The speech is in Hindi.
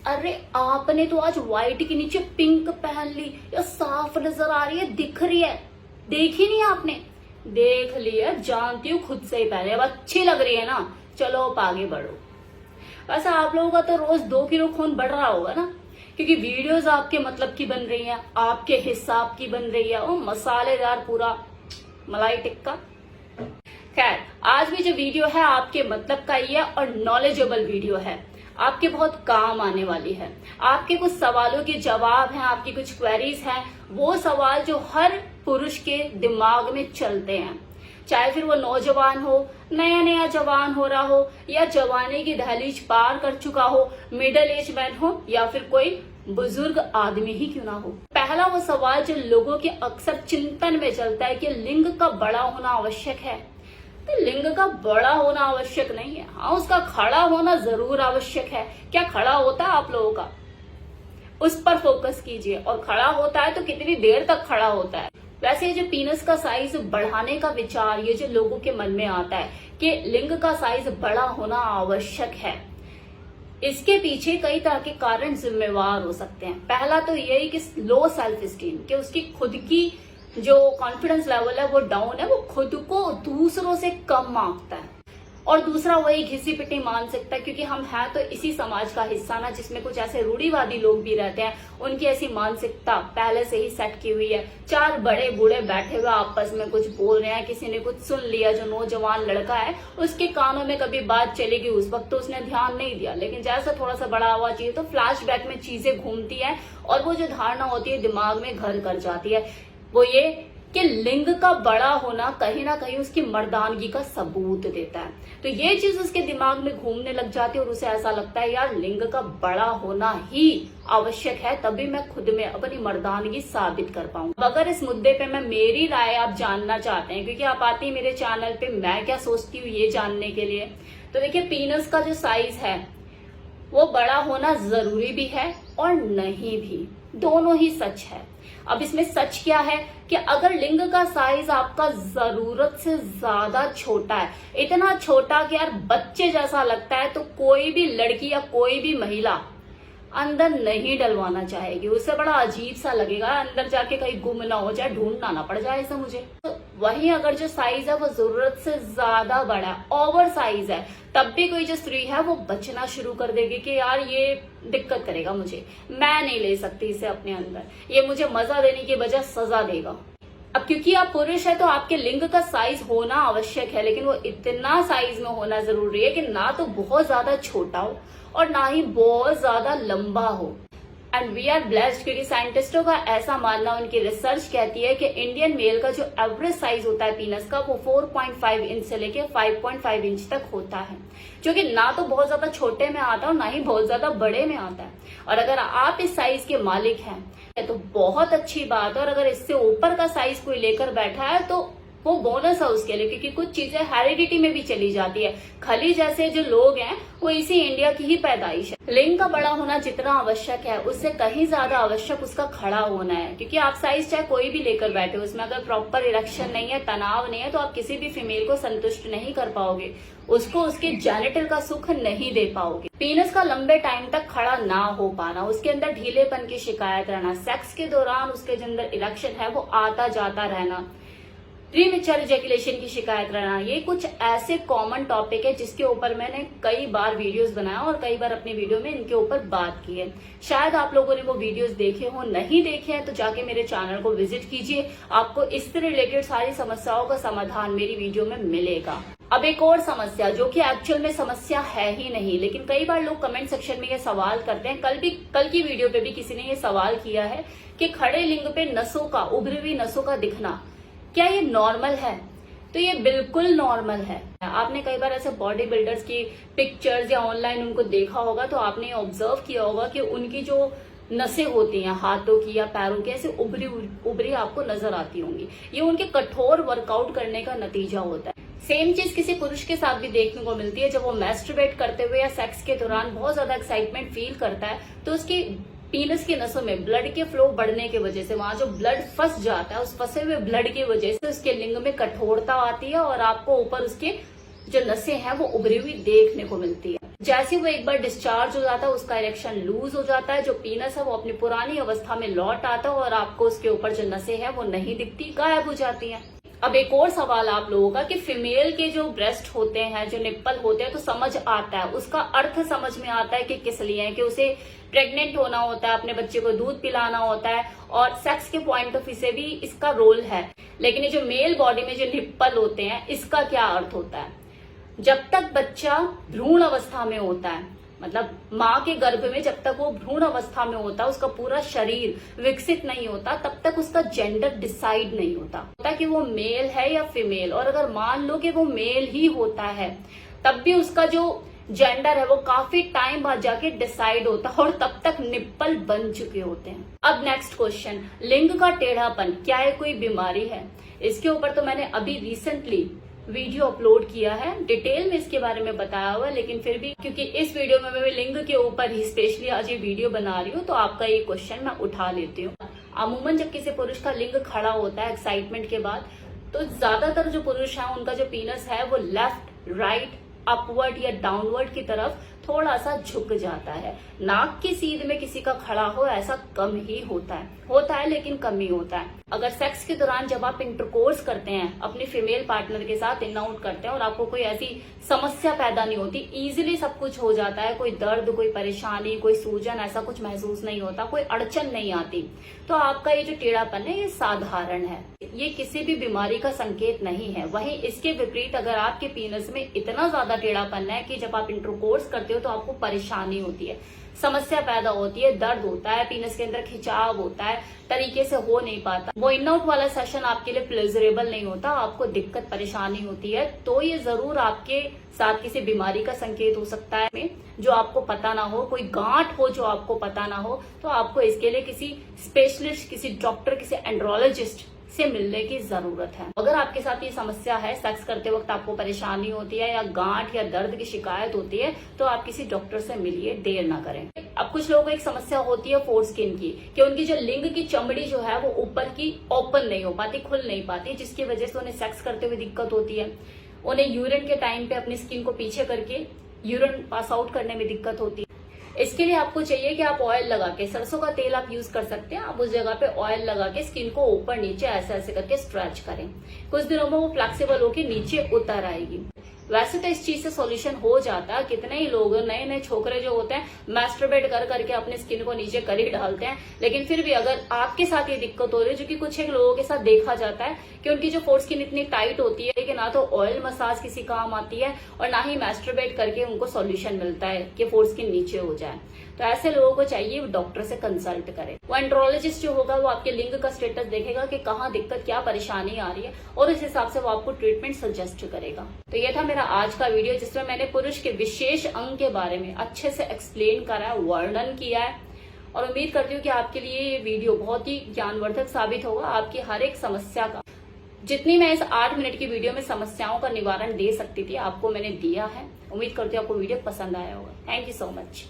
अरे आपने तो आज व्हाइट के नीचे पिंक पहन ली, या साफ नजर आ रही है, दिख रही है। देखी नहीं आपने? देख लिया, जानती हूँ खुद से ही पहने, अब अच्छी लग रही है ना, चलो अब आगे बढ़ो। वैसे आप लोगों का तो रोज 2 किलो खून बढ़ रहा होगा ना, क्योंकि वीडियोस आपके मतलब की बन रही हैं, आपके हिसाब की बन रही है, वो मसालेदार पूरा मलाई टिक्का। खैर, आज भी जो वीडियो है आपके मतलब का ही है और नॉलेजेबल वीडियो है, आपके बहुत काम आने वाली है। आपके कुछ सवालों के जवाब हैं, आपकी कुछ क्वेरीज हैं, वो सवाल जो हर पुरुष के दिमाग में चलते हैं, चाहे फिर वो नौजवान हो, नया नया जवान हो रहा हो, या जवानी की दहलीज पार कर चुका हो, मिडिल एज मैन हो, या फिर कोई बुजुर्ग आदमी ही क्यों ना हो। पहला वो सवाल जो लोगों के अक्सर चिंतन में चलता है कि लिंग का बड़ा होना आवश्यक है। तो लिंग का बड़ा होना आवश्यक नहीं है, हाँ उसका खड़ा होना जरूर आवश्यक है। क्या खड़ा होता है आप लोगों का? उस पर फोकस कीजिए। और खड़ा होता है तो कितनी देर तक खड़ा होता है? वैसे ये जो पीनस का साइज बढ़ाने का विचार, ये जो लोगों के मन में आता है कि लिंग का साइज बड़ा होना आवश्यक है, इसके पीछे कई तरह के कारण जिम्मेवार हो सकते हैं। पहला तो यही कि लो सेल्फ स्टीम, कि उसकी खुद की जो कॉन्फिडेंस लेवल है वो डाउन है, वो खुद को दूसरों से कम मांगता है। और दूसरा वही घिसी पिटी मानसिकता, क्योंकि हम हैं तो इसी समाज का हिस्सा ना, जिसमें कुछ ऐसे रूढ़िवादी लोग भी रहते हैं, उनकी ऐसी मानसिकता पहले से ही सेट की हुई है। 4 बड़े बूढ़े बैठे हुए आपस में कुछ बोल रहे हैं, किसी ने कुछ सुन लिया, जो नौजवान लड़का है उसके कानों में कभी बात चलेगी, उस वक्त तो उसने ध्यान नहीं दिया, लेकिन जैसा थोड़ा सा बड़ा हुआ चाहिए तो फ्लैशबैक में चीजें घूमती है और वो जो धारणा होती है दिमाग में घर कर जाती है, वो ये कि लिंग का बड़ा होना कहीं ना कहीं उसकी मर्दानगी का सबूत देता है। तो ये चीज उसके दिमाग में घूमने लग जाती है और उसे ऐसा लगता है यार लिंग का बड़ा होना ही आवश्यक है, तभी मैं खुद में अपनी मर्दानगी साबित कर पाऊंगा। अगर इस मुद्दे पे मैं मेरी राय आप जानना चाहते हैं, क्योंकि आप आते हैं मेरे चैनल पे मैं क्या सोचती हूँ ये जानने के लिए, तो देखिए पीनस का जो साइज है वो बड़ा होना जरूरी भी है और नहीं भी, दोनों ही सच है। अब इसमें सच क्या है कि अगर लिंग का साइज आपका जरूरत से ज्यादा छोटा है, इतना छोटा कि यार बच्चे जैसा लगता है, तो कोई भी लड़की या कोई भी महिला अंदर नहीं डलवाना चाहेगी। उससे बड़ा अजीब सा लगेगा, अंदर जाके कहीं गुम ना हो जाए, ढूंढना ना पड़ जाए ऐसा मुझे। तो वहीं अगर जो साइज है वो जरूरत से ज्यादा बड़ा, ओवर साइज है, तब भी कोई जो स्त्री है वो बचना शुरू कर देगी कि यार ये दिक्कत करेगा मुझे, मैं नहीं ले सकती इसे अपने अंदर, ये मुझे मजा देने की बजाय सजा देगा। अब क्योंकि आप पुरुष है तो आपके लिंग का साइज होना आवश्यक है, लेकिन वो इतना साइज में होना जरूरी है कि ना तो बहुत ज्यादा छोटा हो और ना ही बहुत ज्यादा लंबा हो। एंड वी आर ब्लेस्ड, क्योंकि साइंटिस्टों का ऐसा मानना, उनकी रिसर्च कहती है कि इंडियन मेल का जो एवरेज साइज होता है पीनस का, वो 4.5 इंच से लेके 5.5 इंच तक होता है, जो कि ना तो बहुत ज्यादा छोटे में आता है और ना ही बहुत ज्यादा बड़े में आता है। और अगर आप इस साइज के मालिक हैं तो बहुत अच्छी बात है, और अगर इससे ऊपर का साइज कोई लेकर बैठा है तो वो बोनस है उसके लिए, क्योंकि कुछ चीजें हेरिडिटी में भी चली जाती है। खली जैसे जो लोग हैं वो इसी इंडिया की ही पैदाइश है। लिंग का बड़ा होना जितना आवश्यक है उससे कहीं ज्यादा आवश्यक उसका खड़ा होना है, क्योंकि आप साइज चाहे कोई भी लेकर बैठे हो, उसमें अगर प्रॉपर इरेक्शन नहीं है, तनाव नहीं है, तो आप किसी भी फीमेल को संतुष्ट नहीं कर पाओगे, उसको उसके जेनिटल का सुख नहीं दे पाओगे। पीनस का लंबे टाइम तक खड़ा ना हो पाना, उसके अंदर ढीलेपन की शिकायत रहना, सेक्स के दौरान उसके अंदर इरेक्शन है वो आता जाता रहना, प्रीमेच्योर इजैकुलेशन की शिकायत रहना, ये कुछ ऐसे कॉमन टॉपिक है जिसके ऊपर मैंने कई बार वीडियोस बनाया और कई बार अपनी वीडियो में इनके ऊपर बात की है। शायद आप लोगों ने वो वीडियोस देखे हो, नहीं देखे हैं तो जाके मेरे चैनल को विजिट कीजिए, आपको इससे रिलेटेड सारी समस्याओं का समाधान मेरी वीडियो में मिलेगा। अब एक और समस्या जो कि एक्चुअल में समस्या है ही नहीं, लेकिन कई बार लोग कमेंट सेक्शन में ये सवाल करते हैं, कल की वीडियो पे भी किसी ने ये सवाल किया है कि खड़े लिंग पे नसों का, उभरी हुई नसों का दिखना, क्या ये नॉर्मल है? तो ये बिल्कुल नॉर्मल है। आपने कई बार ऐसे बॉडी बिल्डर्स की पिक्चर्स या ऑनलाइन उनको देखा होगा तो आपने ये ऑब्जर्व किया होगा कि उनकी जो नसें होती हैं हाथों की या पैरों की, ऐसे उभरी आपको नजर आती होंगी। ये उनके कठोर वर्कआउट करने का नतीजा होता है। सेम चीज किसी पुरुष के साथ भी देखने को मिलती है। जब वो मैस्टरबेट करते हुए या सेक्स के दौरान बहुत ज्यादा एक्साइटमेंट फील करता है तो उसकी पीनस की नसों में ब्लड के फ्लो बढ़ने की वजह से, वहां जो ब्लड फंस जाता है, उस फंसे हुए ब्लड की वजह से उसके लिंग में कठोरता आती है और आपको ऊपर उसके जो नसें हैं वो उभरी हुई देखने को मिलती है। जैसे वो एक बार डिस्चार्ज हो जाता है उसका इरेक्शन लूज हो जाता है, जो पीनस है वो अपनी पुरानी अवस्था में लौट आता है और आपको उसके ऊपर जो नसें हैं वो नहीं दिखती, गायब हो जाती हैं। अब एक और सवाल आप लोगों का कि फीमेल के जो ब्रेस्ट होते हैं, जो निप्पल होते हैं, तो समझ आता है, उसका अर्थ समझ में आता है कि किस लिए है, कि उसे प्रेग्नेंट होना होता है, अपने बच्चे को दूध पिलाना होता है और सेक्स के पॉइंट ऑफ व्यू से भी इसका रोल है। लेकिन ये जो मेल बॉडी में जो निप्पल होते हैं, इसका क्या अर्थ होता है? जब तक बच्चा भ्रूण अवस्था में होता है, मतलब माँ के गर्भ में जब तक वो भ्रूण अवस्था में होता है, उसका पूरा शरीर विकसित नहीं होता, तब तक उसका जेंडर डिसाइड नहीं होता कि वो मेल है या फीमेल। और अगर मान लो कि वो मेल ही होता है, तब भी उसका जो जेंडर है वो काफी टाइम बाद जाके डिसाइड होता है और तब तक निप्पल बन चुके होते हैं। अब नेक्स्ट क्वेश्चन, लिंग का टेढ़ापन क्या है, कोई बीमारी है? इसके ऊपर तो मैंने अभी रिसेंटली वीडियो अपलोड किया है, डिटेल में इसके बारे में बताया हुआ है, लेकिन फिर भी क्योंकि इस वीडियो में मैं लिंग के ऊपर ही स्पेशली आज ये वीडियो बना रही हूँ, तो आपका ये क्वेश्चन मैं उठा लेती हूँ। अमूमन जब किसी पुरुष का लिंग खड़ा होता है एक्साइटमेंट के बाद, तो ज्यादातर जो पुरुष है उनका जो पीनस है वो लेफ्ट, राइट, अपवर्ड या डाउनवर्ड की तरफ थोड़ा सा झुक जाता है। नाक की सीध में किसी का खड़ा हो ऐसा कम ही होता है लेकिन कम ही होता है। अगर सेक्स के दौरान जब आप इंटरकोर्स करते हैं, अपने फीमेल पार्टनर के साथ इन आउट करते हैं और आपको कोई ऐसी समस्या पैदा नहीं होती, इजीली सब कुछ हो जाता है, कोई दर्द, कोई परेशानी, कोई सूजन ऐसा कुछ महसूस नहीं होता, कोई अड़चन नहीं आती, तो आपका ये जो टेढ़ापन है ये साधारण है, ये किसी भी बीमारी का संकेत नहीं है। वहीं इसके विपरीत अगर आपके पीनस में इतना ज्यादा टेढ़ापन है कि जब आप इंटरकोर्स करते हो तो आपको परेशानी होती है, समस्या पैदा होती है, दर्द होता है, पीनस के अंदर खिंचाव होता है, तरीके से हो नहीं पाता, वो इन आउट वाला सेशन आपके लिए प्लेजरेबल नहीं होता, आपको दिक्कत परेशानी होती है, तो ये जरूर आपके साथ किसी बीमारी का संकेत हो सकता है जो आपको पता ना हो, कोई गांठ हो जो आपको पता ना हो, तो आपको इसके लिए किसी स्पेशलिस्ट, किसी डॉक्टर, किसी एंड्रोलॉजिस्ट से मिलने की जरूरत है। अगर आपके साथ ये समस्या है, सेक्स करते वक्त आपको परेशानी होती है या गांठ या दर्द की शिकायत होती है, तो आप किसी डॉक्टर से मिलिए, देर ना करें। अब कुछ लोगों को एक समस्या होती है फोरस्किन की, कि उनकी जो लिंग की चमड़ी जो है वो ऊपर की ओपन नहीं हो पाती, खुल नहीं पाती, जिसकी वजह से उन्हें सेक्स करते हुए दिक्कत होती है। उन्हें यूरिन के टाइम पे अपनी स्किन को पीछे करके यूरिन पास आउट करने में दिक्कत होती है। इसके लिए आपको चाहिए कि आप ऑयल लगा के, सरसों का तेल आप यूज कर सकते हैं, आप उस जगह पे ऑयल लगा के स्किन को ऊपर नीचे ऐसे ऐसे करके स्ट्रेच करें, कुछ दिनों में वो फ्लेक्सिबल होकर नीचे उतर आएगी। वैसे तो इस चीज से सॉल्यूशन हो जाता है, कितने ही लोग, नए नए छोकरे जो होते हैं, मैस्टरबेट कर करके अपने स्किन को नीचे कर ही डालते हैं। लेकिन फिर भी अगर आपके साथ ये दिक्कत हो रही है, जो कि कुछ एक लोगों के साथ देखा जाता है कि उनकी जो फोरस्किन इतनी टाइट होती है कि ना तो ऑयल मसाज किसी काम आती है और ना ही मैस्टरबेट करके उनको सॉल्यूशन मिलता है कि फोरस्किन नीचे हो जाए, तो ऐसे लोगों को चाहिए डॉक्टर से कंसल्ट करें। वो एंड्रोलॉजिस्ट जो होगा वो आपके लिंग का स्टेटस देखेगा कि कहाँ दिक्कत, क्या परेशानी आ रही है, और इस हिसाब से वो आपको ट्रीटमेंट सजेस्ट करेगा। तो ये था मेरा आज का वीडियो, जिसमें मैंने पुरुष के विशेष अंग के बारे में अच्छे से एक्सप्लेन करा है, वर्णन किया है, और उम्मीद करती हूँ कि आपके लिए ये वीडियो बहुत ही ज्ञानवर्धक साबित होगा। आपकी हर एक समस्या का, जितनी मैं इस 8 मिनट की वीडियो में समस्याओं का निवारण दे सकती थी, आपको मैंने दिया है। उम्मीद करती हूँ आपको वीडियो पसंद आया होगा। Thank you so much.